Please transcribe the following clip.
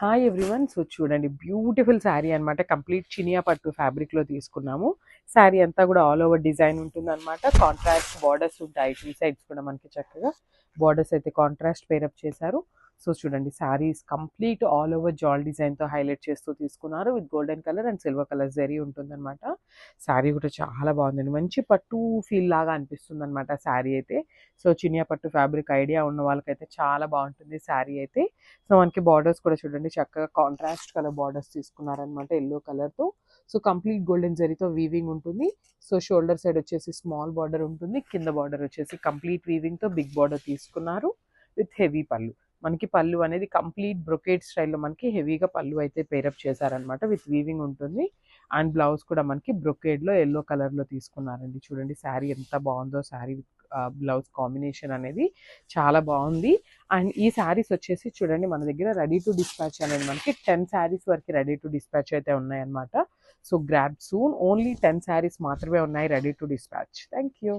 Hi everyone. So చూడండి, beautiful sari అనమాట. Complete Chiniya పట్టు ఫ్యాబ్రిక్లో తీసుకున్నాము. శారీ అంతా కూడా ఆల్ ఓవర్ డిజైన్ ఉంటుందన్నమాట. కాంట్రాస్ట్ బార్డర్స్ ఉంటాయి. 2 సైడ్స్ కూడా మనకి చక్కగా బార్డర్స్ అయితే కాంట్రాస్ట్ పేరప్ చేశారు. సో చూడండి, శారీస్ కంప్లీట్ ఆల్ ఓవర్ జాల్ డిజైన్తో హైలైట్ చేస్తూ తీసుకున్నారు. With golden colour and silver colour zari ఉంటుందన్నమాట. శారీ కూడా చాలా బాగుందండి. మంచి పట్టు ఫీల్ లాగా అనిపిస్తుంది అనమాట శారీ అయితే. సో చినియా పట్టు ఫ్యాబ్రిక్ ఐడియా ఉన్న వాళ్ళకైతే చాలా బాగుంటుంది శారీ అయితే. సో మనకి బార్డర్స్ కూడా చూడండి, చక్కగా కాంట్రాస్ట్ కలర్ బార్డర్స్ తీసుకున్నారనమాట ఎల్లో కలర్తో. సో కంప్లీట్ గోల్డెన్ జరీతో వీవింగ్ ఉంటుంది. సో షోల్డర్ సైడ్ వచ్చేసి స్మాల్ బార్డర్ ఉంటుంది. కింద బార్డర్ వచ్చేసి కంప్లీట్ వీవింగ్తో బిగ్ బార్డర్ తీసుకున్నారు విత్ హెవీ పళ్ళు. మనకి పళ్ళు అనేది కంప్లీట్ బ్రొకేట్ స్టైల్లో మనకి హెవీగా పళ్ళు అయితే పేరప్ చేశారనమాట. విత్ వీవింగ్ ఉంటుంది. అండ్ బ్లౌజ్ కూడా మనకి బ్రొకేడ్లో ఎల్లో కలర్లో తీసుకున్నారండి. చూడండి శారీ ఎంత బాగుందో. శారీ విత్ బ్లౌజ్ కాంబినేషన్ అనేది చాలా బాగుంది. అండ్ ఈ శారీస్ వచ్చేసి చూడండి, మన దగ్గర రెడీ టు డిస్పాచ్ అనేది మనకి 10 శారీస్ వరకు రెడీ టు డిస్పాచ్ అయితే ఉన్నాయన్నమాట. So grab soon. Only 10 saris మాత్రమే ఉన్నాయి ready to dispatch. Thank you.